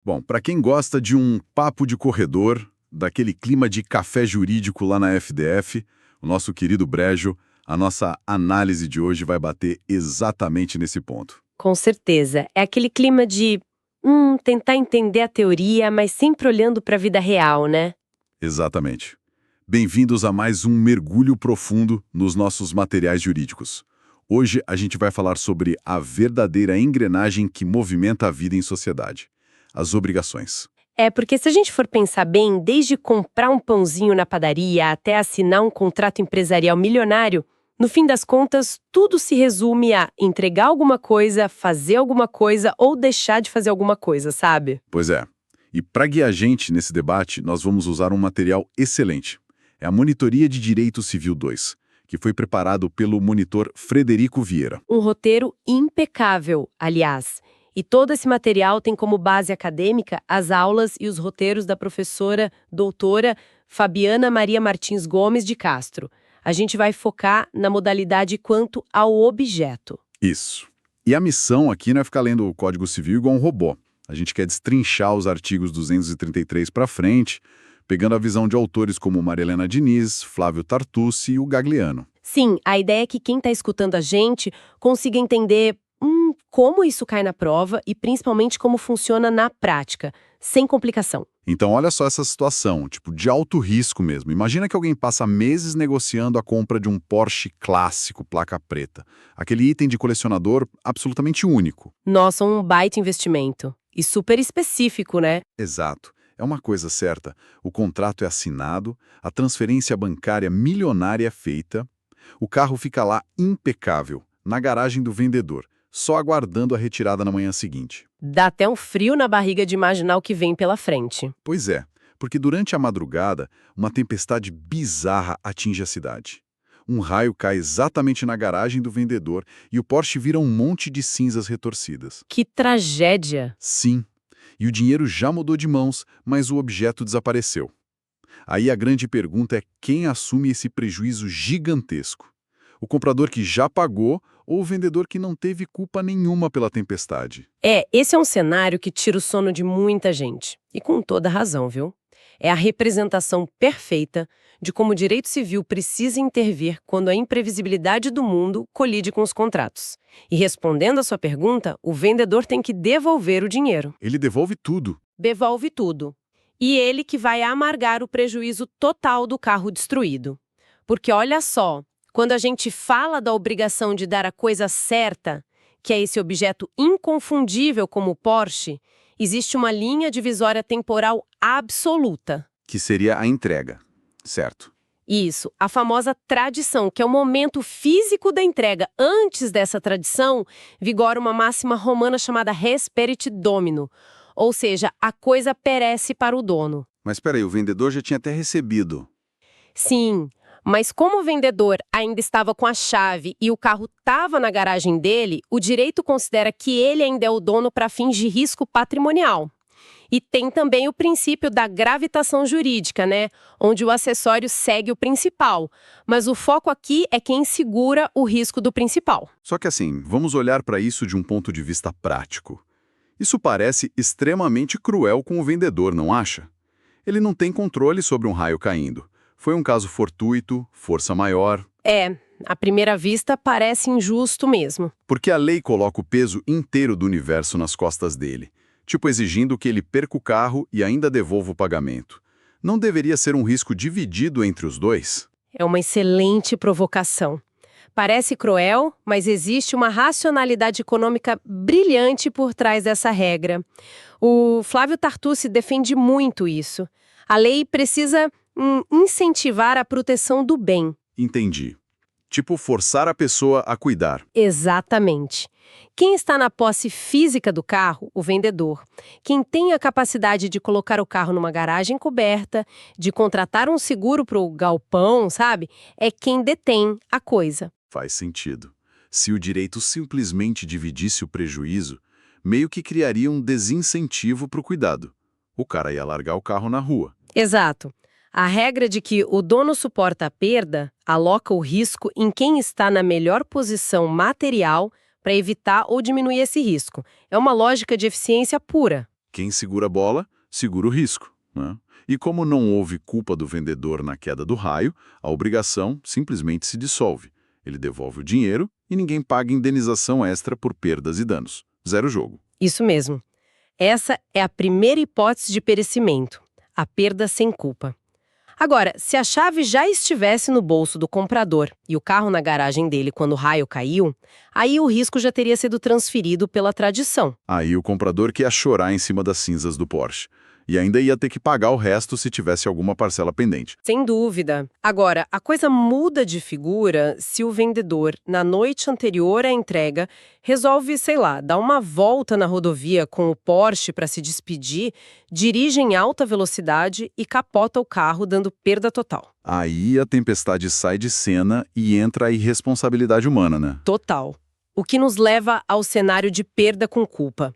Bom, para quem gosta de um papo de corredor, daquele clima de café jurídico lá na FDF, o nosso querido Brejo, a nossa análise de hoje vai bater exatamente nesse ponto. Com certeza. É aquele clima de tentar entender a teoria, mas sempre olhando para a vida real, né? Exatamente. Bem-vindos a mais um mergulho profundo nos nossos materiais jurídicos. Hoje a gente vai falar sobre a verdadeira engrenagem que movimenta a vida em sociedade: as obrigações. É porque se a gente for pensar bem, desde comprar um pãozinho na padaria até assinar um contrato empresarial milionário, no fim das contas, tudo se resume a entregar alguma coisa, fazer alguma coisa ou deixar de fazer alguma coisa, sabe? Pois é. E para guiar a gente nesse debate, nós vamos usar um material excelente. É a Monitoria de Direito Civil 2, que foi preparado pelo monitor Frederico Vieira. Um roteiro impecável, aliás. E todo esse material tem como base acadêmica as aulas e os roteiros da professora doutora Fabiana Maria Martins Gomes de Castro. A gente vai focar na modalidade quanto ao objeto. Isso. E a missão aqui não é ficar lendo o Código Civil igual um robô. A gente quer destrinchar os artigos 233 para frente, pegando a visão de autores como Maria Helena Diniz, Flávio Tartucci e o Gagliano. Sim, a ideia é que quem está escutando a gente consiga entender como isso cai na prova e principalmente como funciona na prática, sem complicação. Então olha só essa situação, tipo de alto risco mesmo. Imagina que alguém passa meses negociando a compra de um Porsche clássico, placa preta. Aquele item de colecionador absolutamente único. Nossa, um baita investimento. E super específico, né? Exato. É uma coisa certa. O contrato é assinado, a transferência bancária milionária é feita, o carro fica lá impecável, na garagem do vendedor, só aguardando a retirada na manhã seguinte. Dá até um frio na barriga de imaginar o que vem pela frente. Pois é, porque durante a madrugada, uma tempestade bizarra atinge a cidade. Um raio cai exatamente na garagem do vendedor e o Porsche vira um monte de cinzas retorcidas. Que tragédia! Sim, e o dinheiro já mudou de mãos, mas o objeto desapareceu. Aí a grande pergunta é quem assume esse prejuízo gigantesco? O comprador que já pagou ou o vendedor que não teve culpa nenhuma pela tempestade? Esse é um cenário que tira o sono de muita gente. E com toda razão, viu? É a representação perfeita de como o direito civil precisa intervir quando a imprevisibilidade do mundo colide com os contratos. E respondendo à sua pergunta, o vendedor tem que devolver o dinheiro. Ele devolve tudo. Devolve tudo. E ele que vai amargar o prejuízo total do carro destruído. Porque olha só, quando a gente fala da obrigação de dar a coisa certa, que é esse objeto inconfundível como o Porsche, existe uma linha divisória temporal absoluta. Que seria a entrega, certo? Isso, a famosa tradição, que é o momento físico da entrega. Antes dessa tradição, vigora uma máxima romana chamada res perit domino, ou seja, a coisa perece para o dono. Mas espera aí, o vendedor já tinha até recebido. Sim, mas como o vendedor ainda estava com a chave e o carro estava na garagem dele, o direito considera que ele ainda é o dono para fins de risco patrimonial. E tem também o princípio da gravitação jurídica, né? Onde o acessório segue o principal. Mas o foco aqui é quem segura o risco do principal. Só que assim, vamos olhar para isso de um ponto de vista prático. Isso parece extremamente cruel com o vendedor, não acha? Ele não tem controle sobre um raio caindo. Foi um caso fortuito, força maior. À primeira vista parece injusto mesmo. Porque a lei coloca o peso inteiro do universo nas costas dele, tipo exigindo que ele perca o carro e ainda devolva o pagamento. Não deveria ser um risco dividido entre os dois? É uma excelente provocação. Parece cruel, mas existe uma racionalidade econômica brilhante por trás dessa regra. O Flávio Tartucci defende muito isso. A lei precisa incentivar a proteção do bem. Entendi. Tipo forçar a pessoa a cuidar. Exatamente. Quem está na posse física do carro, o vendedor. Quem tem a capacidade de colocar o carro numa garagem coberta, de contratar um seguro para o galpão, sabe? É quem detém a coisa. Faz sentido. Se o direito simplesmente dividisse o prejuízo, meio que criaria um desincentivo para o cuidado. O cara ia largar o carro na rua. Exato. A regra de que o dono suporta a perda aloca o risco em quem está na melhor posição material para evitar ou diminuir esse risco. É uma lógica de eficiência pura. Quem segura a bola, segura o risco, né? E como não houve culpa do vendedor na queda do raio, a obrigação simplesmente se dissolve. Ele devolve o dinheiro e ninguém paga indenização extra por perdas e danos. Zero jogo. Isso mesmo. Essa é a primeira hipótese de perecimento, a perda sem culpa. Agora, se a chave já estivesse no bolso do comprador e o carro na garagem dele quando o raio caiu, aí o risco já teria sido transferido pela tradição. Aí o comprador que ia chorar em cima das cinzas do Porsche. E ainda ia ter que pagar o resto se tivesse alguma parcela pendente. Sem dúvida. Agora, a coisa muda de figura se o vendedor, na noite anterior à entrega, resolve, sei lá, dar uma volta na rodovia com o Porsche para se despedir, dirige em alta velocidade e capota o carro, dando perda total. Aí a tempestade sai de cena e entra a irresponsabilidade humana, né? Total. O que nos leva ao cenário de perda com culpa.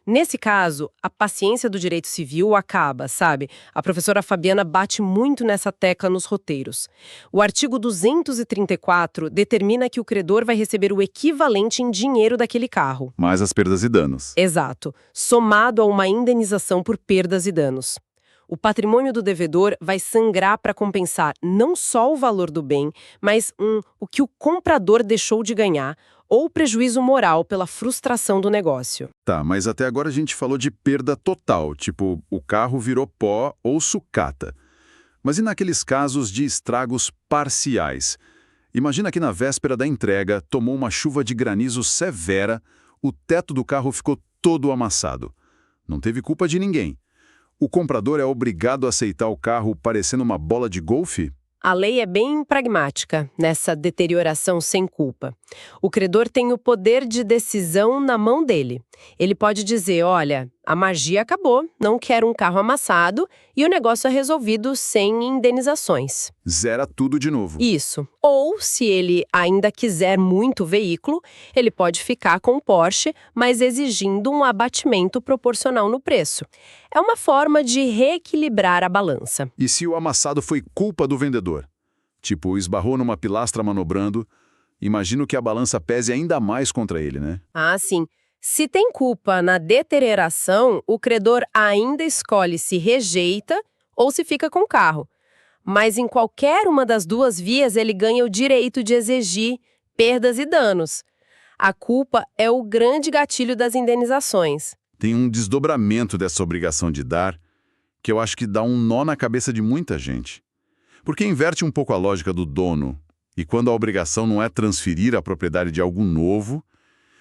Nesse caso, a paciência do direito civil acaba, sabe? A professora Fabiana bate muito nessa tecla nos roteiros. O artigo 234 determina que o credor vai receber o equivalente em dinheiro daquele carro. Mais as perdas e danos. Exato, somado a uma indenização por perdas e danos. O patrimônio do devedor vai sangrar para compensar não só o valor do bem, mas o que o comprador deixou de ganhar, ou prejuízo moral pela frustração do negócio. Tá, mas até agora a gente falou de perda total, tipo, o carro virou pó ou sucata. Mas e naqueles casos de estragos parciais? Imagina que na véspera da entrega tomou uma chuva de granizo severa, o teto do carro ficou todo amassado. Não teve culpa de ninguém. O comprador é obrigado a aceitar o carro parecendo uma bola de golfe? A lei é bem pragmática nessa deterioração sem culpa. O credor tem o poder de decisão na mão dele. Ele pode dizer, olha, a magia acabou, não quero um carro amassado e o negócio é resolvido sem indenizações. Zera tudo de novo. Isso. Ou, se ele ainda quiser muito o veículo, ele pode ficar com o Porsche, mas exigindo um abatimento proporcional no preço. É uma forma de reequilibrar a balança. E se o amassado foi culpa do vendedor? Tipo, esbarrou numa pilastra manobrando, imagino que a balança pese ainda mais contra ele, né? Ah, sim. Se tem culpa na deterioração, o credor ainda escolhe se rejeita ou se fica com o carro. Mas em qualquer uma das duas vias, ele ganha o direito de exigir perdas e danos. A culpa é o grande gatilho das indenizações. Tem um desdobramento dessa obrigação de dar que eu acho que dá um nó na cabeça de muita gente. Porque inverte um pouco a lógica do dono, e quando a obrigação não é transferir a propriedade de algo novo,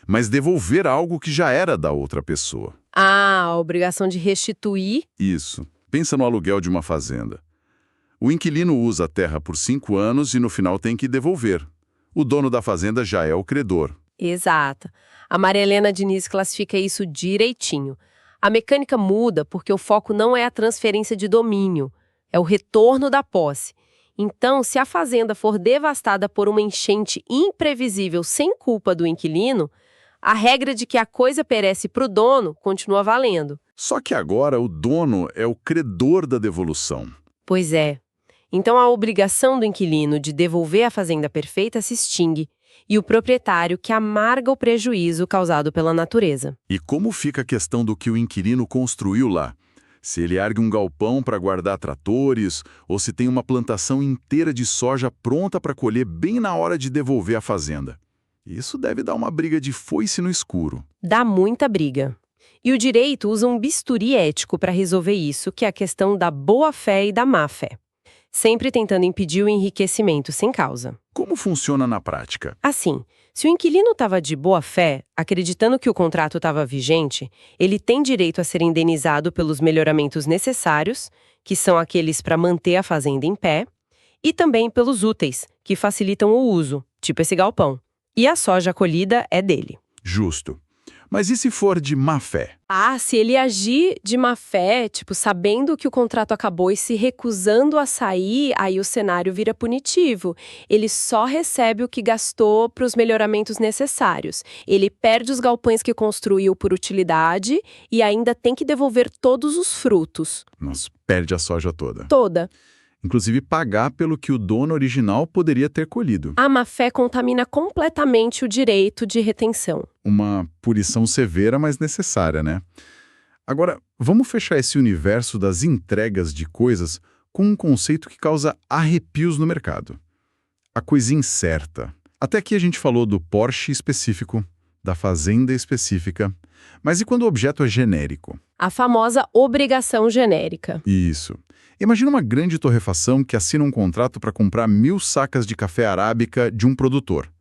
mas devolver algo que já era da outra pessoa. Ah, a obrigação de restituir. Isso. Pensa no aluguel de uma fazenda. O inquilino usa a terra por 5 anos e no final tem que devolver. O dono da fazenda já é o credor. Exato. A Maria Helena Diniz classifica isso direitinho. A mecânica muda porque o foco não é a transferência de domínio, é o retorno da posse. Então, se a fazenda for devastada por uma enchente imprevisível sem culpa do inquilino, a regra de que a coisa perece para o dono continua valendo. Só que agora o dono é o credor da devolução. Pois é. Então a obrigação do inquilino de devolver a fazenda perfeita se extingue e o proprietário que amarga o prejuízo causado pela natureza. E como fica a questão do que o inquilino construiu lá? Se ele ergue um galpão para guardar tratores ou se tem uma plantação inteira de soja pronta para colher bem na hora de devolver a fazenda. Isso deve dar uma briga de foice no escuro. Dá muita briga. E o direito usa um bisturi ético para resolver isso, que é a questão da boa-fé e da má-fé. Sempre tentando impedir o enriquecimento sem causa. Como funciona na prática? Assim, se o inquilino estava de boa-fé, acreditando que o contrato estava vigente, ele tem direito a ser indenizado pelos melhoramentos necessários, que são aqueles para manter a fazenda em pé, e também pelos úteis, que facilitam o uso, tipo esse galpão. E a soja colhida é dele. Justo. Mas e se for de má fé? Ah, se ele agir de má fé, tipo, sabendo que o contrato acabou e se recusando a sair, aí o cenário vira punitivo. Ele só recebe o que gastou para os melhoramentos necessários. Ele perde os galpões que construiu por utilidade e ainda tem que devolver todos os frutos. Nossa, perde a soja toda. Toda. Inclusive pagar pelo que o dono original poderia ter colhido. A má-fé contamina completamente o direito de retenção. Uma punição severa, mas necessária, né? Agora, Vamos fechar esse universo das entregas de coisas com um conceito que causa arrepios no mercado. A coisa incerta. Até aqui a gente falou do Porsche específico, da fazenda específica, mas e quando o objeto é genérico? A famosa obrigação genérica. Isso. Imagina uma grande torrefação que assina um contrato para comprar 1000 sacas de café arábica de um produtor.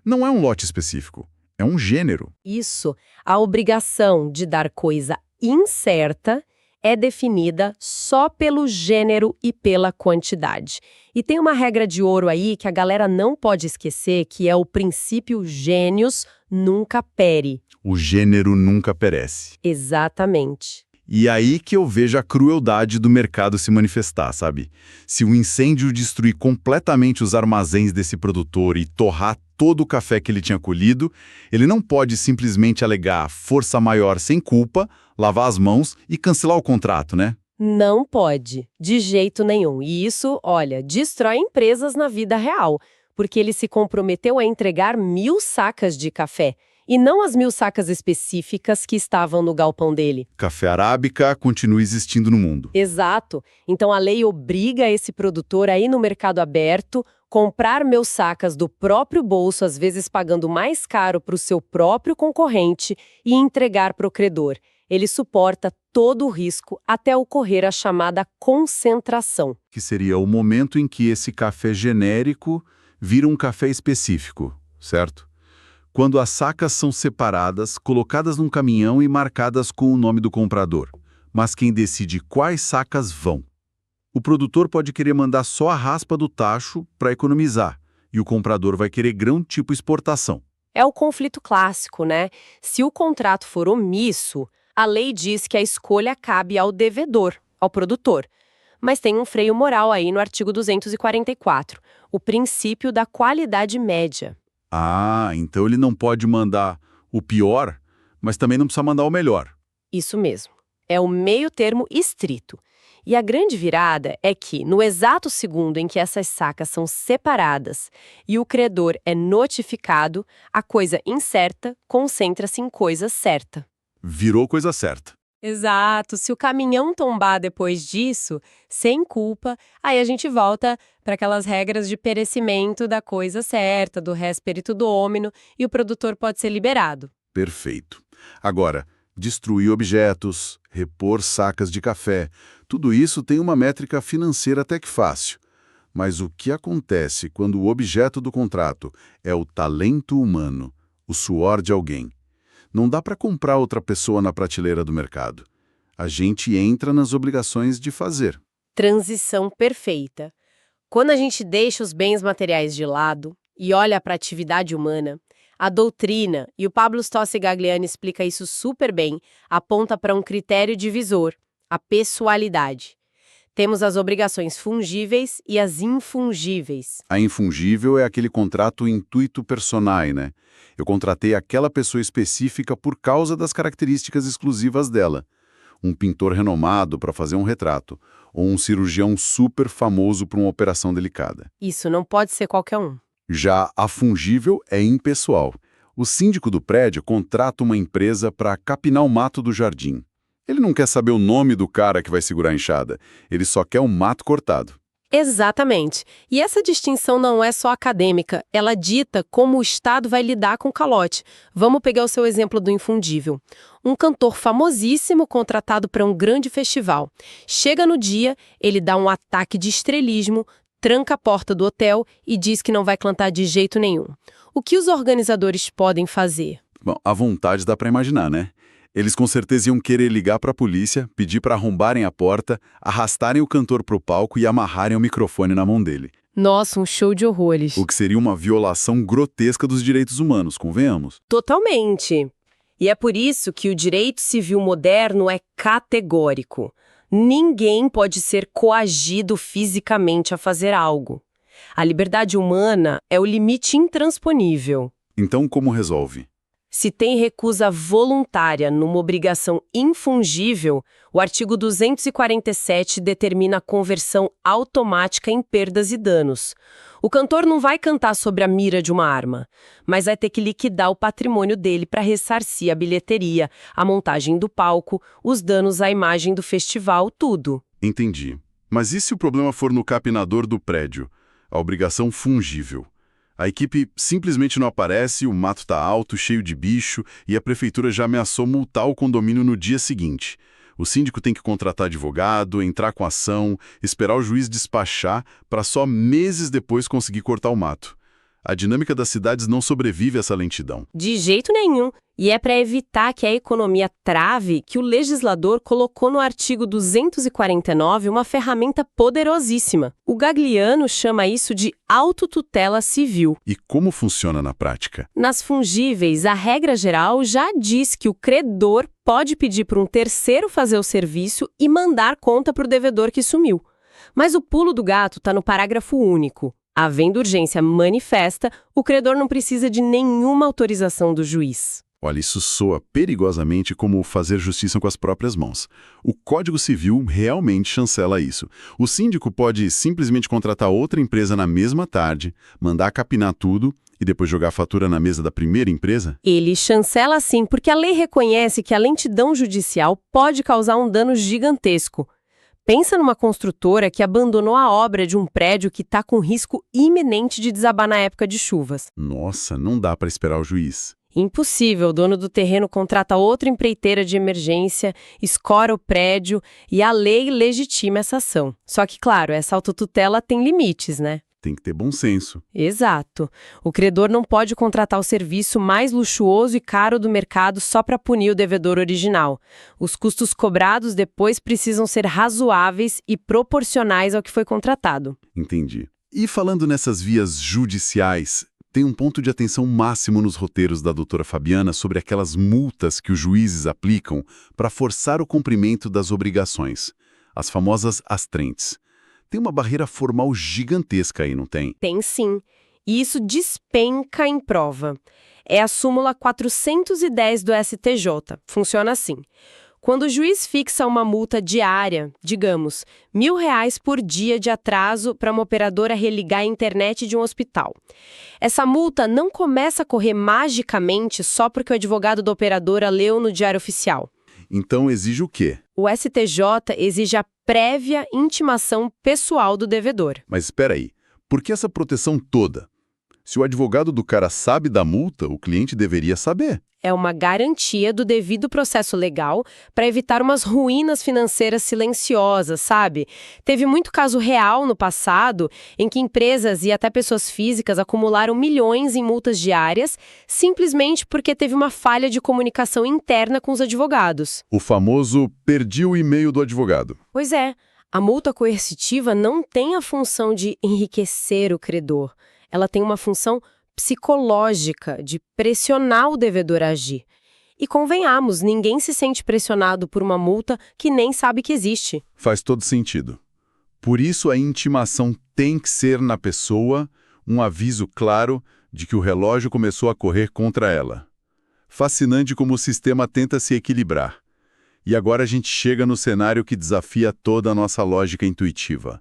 Não é um lote específico, é um gênero. Isso, a obrigação de dar coisa incerta é definida só pelo gênero e pela quantidade. E tem uma regra de ouro aí que a galera não pode esquecer, que é o princípio genius nunca pere. O gênero nunca perece. Exatamente. E aí que eu vejo a crueldade do mercado se manifestar, sabe? Se o incêndio destruir completamente os armazéns desse produtor e torrar todo o café que ele tinha colhido, ele não pode simplesmente alegar força maior sem culpa, lavar as mãos e cancelar o contrato, né? Não pode, de jeito nenhum. E isso, olha, destrói empresas na vida real, porque ele se comprometeu a entregar 1000 sacas de café, e não as 1000 sacas específicas que estavam no galpão dele. Café arábica continua existindo no mundo. Exato. Então a lei obriga esse produtor a ir no mercado aberto, comprar 1000 sacas do próprio bolso, às vezes pagando mais caro para o seu próprio concorrente, e entregar para o credor. Ele suporta todo o risco até ocorrer a chamada concentração. Que seria o momento em que esse café genérico vira um café específico, certo? Quando as sacas são separadas, colocadas num caminhão e marcadas com o nome do comprador. Mas quem decide quais sacas vão? O produtor pode querer mandar só a raspa do tacho para economizar, e o comprador vai querer grão tipo exportação. É o conflito clássico, né? Se o contrato for omisso, a lei diz que a escolha cabe ao devedor, ao produtor. Mas tem um freio moral aí no artigo 244, o princípio da qualidade média. Ah, então ele não pode mandar o pior, mas também não precisa mandar o melhor. Isso mesmo. É o meio termo estrito. E a grande virada é que, no exato segundo em que essas sacas são separadas e o credor é notificado, a coisa incerta concentra-se em coisa certa. Virou coisa certa. Exato. Se o caminhão tombar depois disso, sem culpa, aí a gente volta para aquelas regras de perecimento da coisa certa, do res perito homino, e o produtor pode ser liberado. Perfeito. Agora, destruir objetos, repor sacas de café, tudo isso tem uma métrica financeira até que fácil. Mas o que acontece quando o objeto do contrato é o talento humano, o suor de alguém? Não dá para comprar outra pessoa na prateleira do mercado. A gente entra nas obrigações de fazer. Transição perfeita. Quando a gente deixa os bens materiais de lado e olha para a atividade humana, a doutrina, e o Pablo Stossi Gagliani explica isso super bem, aponta para um critério divisor, a pessoalidade. Temos as obrigações fungíveis e as infungíveis. A infungível é aquele contrato intuito personae, né? Eu contratei aquela pessoa específica por causa das características exclusivas dela. Um pintor renomado para fazer um retrato, ou um cirurgião super famoso para uma operação delicada. Isso não pode ser qualquer um. Já a fungível é impessoal. O síndico do prédio contrata uma empresa para capinar o mato do jardim. Ele não quer saber o nome do cara que vai segurar a enxada. Ele só quer um mato cortado. Exatamente. E essa distinção não é só acadêmica, ela dita como o Estado vai lidar com o calote. Vamos pegar o seu exemplo do infundível. Um cantor famosíssimo contratado para um grande festival. Chega no dia, ele dá um ataque de estrelismo, tranca a porta do hotel e diz que não vai cantar de jeito nenhum. O que os organizadores podem fazer? Bom, à vontade dá para imaginar, né? Eles com certeza iam querer ligar para a polícia, pedir para arrombarem a porta, arrastarem o cantor para o palco e amarrarem o microfone na mão dele. Nossa, um show de horrores. O que seria uma violação grotesca dos direitos humanos, convenhamos? Totalmente. E é por isso que o direito civil moderno é categórico. Ninguém pode ser coagido fisicamente a fazer algo. A liberdade humana é o limite intransponível. Então, como resolve? Se tem recusa voluntária numa obrigação infungível, o artigo 247 determina a conversão automática em perdas e danos. O cantor não vai cantar sobre a mira de uma arma, mas vai ter que liquidar o patrimônio dele para ressarcir a bilheteria, a montagem do palco, os danos à imagem do festival, tudo. Entendi. Mas e se o problema for no capinador do prédio? A obrigação fungível. A equipe simplesmente não aparece, o mato está alto, cheio de bicho, e a prefeitura já ameaçou multar o condomínio no dia seguinte. O síndico tem que contratar advogado, entrar com ação, esperar o juiz despachar para só meses depois conseguir cortar o mato. A dinâmica das cidades não sobrevive a essa lentidão. De jeito nenhum. E é para evitar que a economia trave que o legislador colocou no artigo 249 uma ferramenta poderosíssima. O Gagliano chama isso de autotutela civil. E como funciona na prática? Nas fungíveis, a regra geral já diz que o credor pode pedir para um terceiro fazer o serviço e mandar conta para o devedor que sumiu. Mas o pulo do gato está no parágrafo único. Havendo urgência manifesta, o credor não precisa de nenhuma autorização do juiz. Olha, isso soa perigosamente como fazer justiça com as próprias mãos. O Código Civil realmente chancela isso. O síndico pode simplesmente contratar outra empresa na mesma tarde, mandar capinar tudo e depois jogar a fatura na mesa da primeira empresa? Ele chancela sim, porque a lei reconhece que a lentidão judicial pode causar um dano gigantesco. Pensa numa construtora que abandonou a obra de um prédio que está com risco iminente de desabar na época de chuvas. Nossa, não dá para esperar o juiz. Impossível, o dono do terreno contrata outra empreiteira de emergência, escora o prédio e a lei legitima essa ação. Só que, claro, essa autotutela tem limites, né? Tem que ter bom senso. Exato. O credor não pode contratar o serviço mais luxuoso e caro do mercado só para punir o devedor original. Os custos cobrados depois precisam ser razoáveis e proporcionais ao que foi contratado. Entendi. E falando nessas vias judiciais, tem um ponto de atenção máximo nos roteiros da doutora Fabiana sobre aquelas multas que os juízes aplicam para forçar o cumprimento das obrigações, as famosas astrentes. Tem uma barreira formal gigantesca aí, não tem? Tem sim. E isso despenca em prova. É a súmula 410 do STJ. Funciona assim. Quando o juiz fixa uma multa diária, digamos, R$ 1.000 por dia de atraso para uma operadora religar a internet de um hospital. Essa multa não começa a correr magicamente só porque o advogado da operadora leu no Diário Oficial. Então exige o quê? O STJ exige a prévia intimação pessoal do devedor. Mas espera aí, por que essa proteção toda? Se o advogado do cara sabe da multa, o cliente deveria saber. É uma garantia do devido processo legal para evitar umas ruínas financeiras silenciosas, sabe? Teve muito caso real no passado em que empresas e até pessoas físicas acumularam milhões em multas diárias simplesmente porque teve uma falha de comunicação interna com os advogados. O famoso perdi o e-mail do advogado. Pois é, a multa coercitiva não tem a função de enriquecer o credor. Ela tem uma função psicológica de pressionar o devedor a agir. E convenhamos, ninguém se sente pressionado por uma multa que nem sabe que existe. Faz todo sentido. Por isso a intimação tem que ser na pessoa um aviso claro de que o relógio começou a correr contra ela. Fascinante como o sistema tenta se equilibrar. E agora a gente chega no cenário que desafia toda a nossa lógica intuitiva.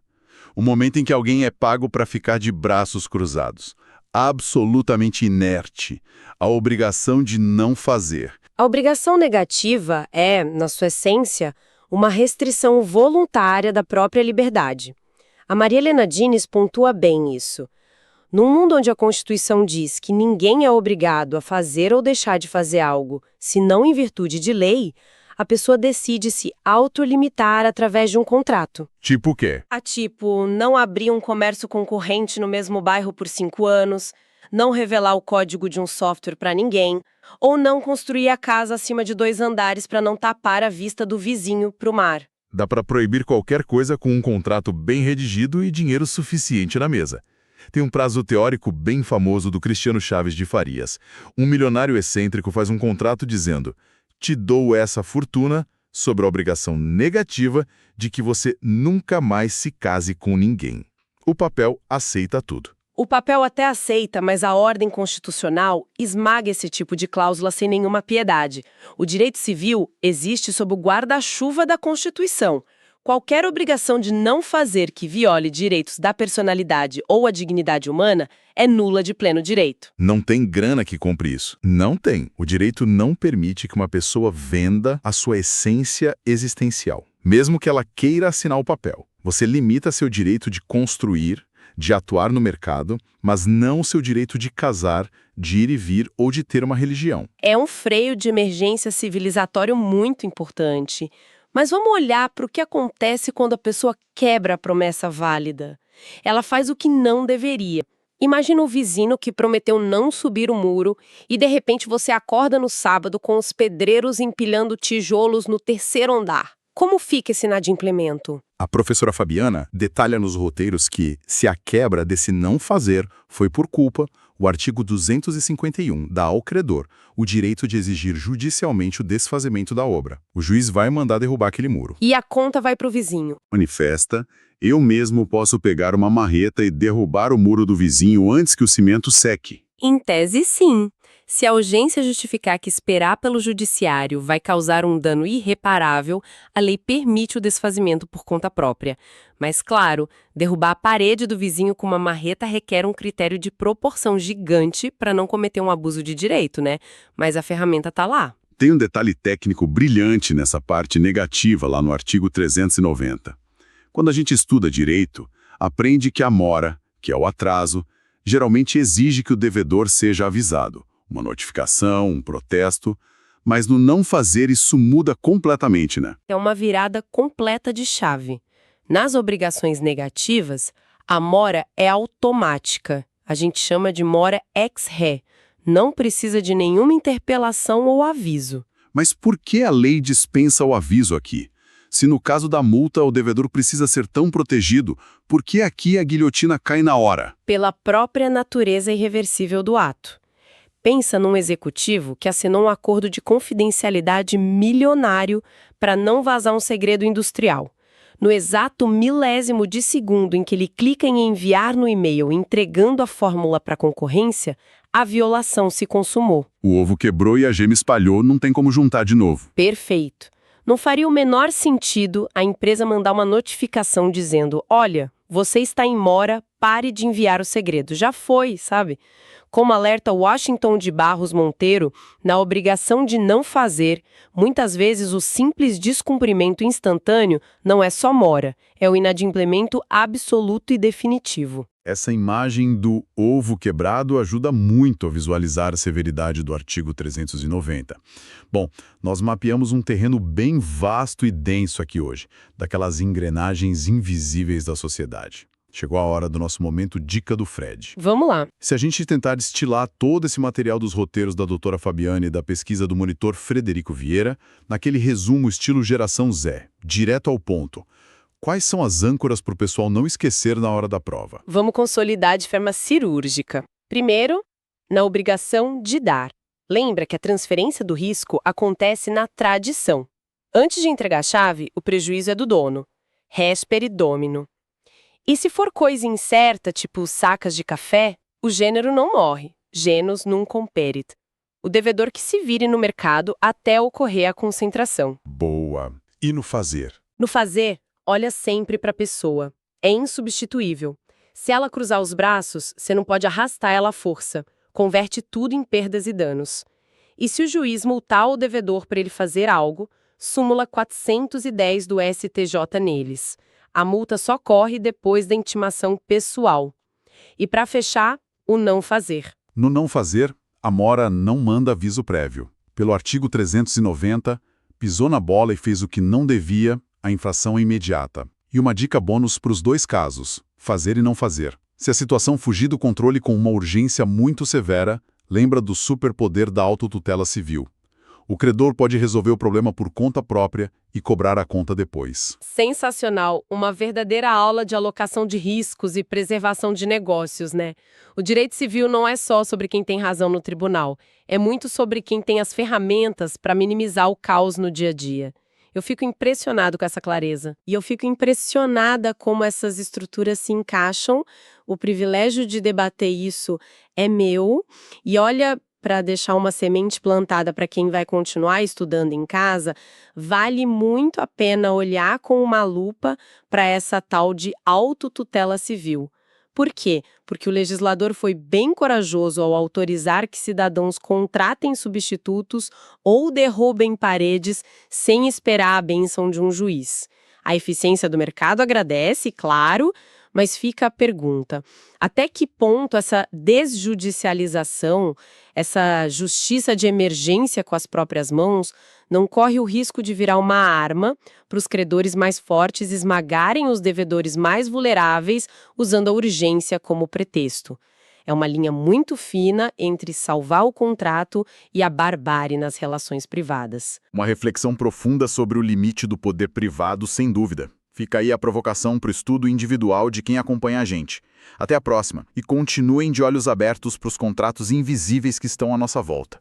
O momento em que alguém é pago para ficar de braços cruzados, absolutamente inerte, a obrigação de não fazer. A obrigação negativa é, na sua essência, uma restrição voluntária da própria liberdade. A Maria Helena Diniz pontua bem isso. Num mundo onde a Constituição diz que ninguém é obrigado a fazer ou deixar de fazer algo, senão em virtude de lei, a pessoa decide se autolimitar através de um contrato. Tipo o quê? Tipo, não abrir um comércio concorrente no mesmo bairro por 5 anos, não revelar o código de um software para ninguém, ou não construir a casa acima de 2 andares para não tapar a vista do vizinho para o mar. Dá para proibir qualquer coisa com um contrato bem redigido e dinheiro suficiente na mesa. Tem um prazo teórico bem famoso do Cristiano Chaves de Farias. Um milionário excêntrico faz um contrato dizendo: te dou essa fortuna sobre a obrigação negativa de que você nunca mais se case com ninguém. O papel aceita tudo. O papel até aceita, mas a ordem constitucional esmaga esse tipo de cláusula sem nenhuma piedade. O direito civil existe sob o guarda-chuva da Constituição. Qualquer obrigação de não fazer que viole direitos da personalidade ou a dignidade humana é nula de pleno direito. Não tem grana que compre isso. Não tem. O direito não permite que uma pessoa venda a sua essência existencial, mesmo que ela queira assinar o papel. Você limita seu direito de construir, de atuar no mercado, mas não o seu direito de casar, de ir e vir ou de ter uma religião. É um freio de emergência civilizatório muito importante. Mas vamos olhar para o que acontece quando a pessoa quebra a promessa válida. Ela faz o que não deveria. Imagina um vizinho que prometeu não subir o muro e de repente você acorda no sábado com os pedreiros empilhando tijolos no 3º andar. Como fica esse inadimplemento? A professora Fabiana detalha nos roteiros que, se a quebra desse não fazer foi por culpa, o artigo 251 dá ao credor o direito de exigir judicialmente o desfazimento da obra. O juiz vai mandar derrubar aquele muro. E a conta vai para o vizinho. Manifesta, eu mesmo posso pegar uma marreta e derrubar o muro do vizinho antes que o cimento seque. Em tese, sim. Se a urgência justificar que esperar pelo judiciário vai causar um dano irreparável, a lei permite o desfazimento por conta própria. Mas, claro, derrubar a parede do vizinho com uma marreta requer um critério de proporção gigante para não cometer um abuso de direito, né? Mas a ferramenta está lá. Tem um detalhe técnico brilhante nessa parte negativa lá no artigo 390. Quando a gente estuda direito, aprende que a mora, que é o atraso, geralmente exige que o devedor seja avisado. Uma notificação, um protesto, mas no não fazer isso muda completamente, né? É uma virada completa de chave. Nas obrigações negativas, a mora é automática. A gente chama de mora ex re. Não precisa de nenhuma interpelação ou aviso. Mas por que a lei dispensa o aviso aqui? Se no caso da multa o devedor precisa ser tão protegido, por que aqui a guilhotina cai na hora? Pela própria natureza irreversível do ato. Pensa num executivo que assinou um acordo de confidencialidade milionário para não vazar um segredo industrial. No exato milésimo de segundo em que ele clica em enviar no e-mail entregando a fórmula para a concorrência, a violação se consumou. O ovo quebrou e a gema espalhou, não tem como juntar de novo. Perfeito. Não faria o menor sentido a empresa mandar uma notificação dizendo: olha, você está em mora, pare de enviar o segredo. Já foi, sabe? Como alerta Washington de Barros Monteiro, na obrigação de não fazer, muitas vezes o simples descumprimento instantâneo não é só mora, é o inadimplemento absoluto e definitivo. Essa imagem do ovo quebrado ajuda muito a visualizar a severidade do artigo 390. Bom, nós mapeamos um terreno bem vasto e denso aqui hoje, daquelas engrenagens invisíveis da sociedade. Chegou a hora do nosso momento Dica do Fred. Vamos lá. Se a gente tentar destilar todo esse material dos roteiros da doutora Fabiane e da pesquisa do monitor Frederico Vieira, naquele resumo estilo Geração Z, direto ao ponto, quais são as âncoras para o pessoal não esquecer na hora da prova? Vamos consolidar de forma cirúrgica. Primeiro, na obrigação de dar. Lembra que a transferência do risco acontece na tradição. Antes de entregar a chave, o prejuízo é do dono. Respere domino. E se for coisa incerta, tipo sacas de café, o gênero não morre. Genus non comperit. O devedor que se vire no mercado até ocorrer a concentração. Boa. E no fazer? No fazer, olha sempre para a pessoa. É insubstituível. Se ela cruzar os braços, você não pode arrastar ela à força. Converte tudo em perdas e danos. E se o juiz multar o devedor para ele fazer algo, súmula 410 do STJ neles. A multa só corre depois da intimação pessoal. E para fechar, o não fazer. No não fazer, a mora não manda aviso prévio. Pelo artigo 390, pisou na bola e fez o que não devia, a infração é imediata. E uma dica bônus para os dois casos, fazer e não fazer. Se a situação fugir do controle com uma urgência muito severa, lembra do superpoder da autotutela civil. O credor pode resolver o problema por conta própria e cobrar a conta depois. Sensacional, uma verdadeira aula de alocação de riscos e preservação de negócios, né? O direito civil não é só sobre quem tem razão no tribunal, é muito sobre quem tem as ferramentas para minimizar o caos no dia a dia. Eu fico impressionado com essa clareza. E eu fico impressionada como essas estruturas se encaixam. O privilégio de debater isso é meu. E olha, para deixar uma semente plantada para quem vai continuar estudando em casa, vale muito a pena olhar com uma lupa para essa tal de autotutela civil. Por quê? Porque o legislador foi bem corajoso ao autorizar que cidadãos contratem substitutos ou derrubem paredes sem esperar a bênção de um juiz. A eficiência do mercado agradece, claro, mas fica a pergunta: até que ponto essa desjudicialização, essa justiça de emergência com as próprias mãos, não corre o risco de virar uma arma para os credores mais fortes esmagarem os devedores mais vulneráveis usando a urgência como pretexto? É uma linha muito fina entre salvar o contrato e a barbárie nas relações privadas. Uma reflexão profunda sobre o limite do poder privado, sem dúvida. Fica aí a provocação para o estudo individual de quem acompanha a gente. Até a próxima, e continuem de olhos abertos para os contratos invisíveis que estão à nossa volta.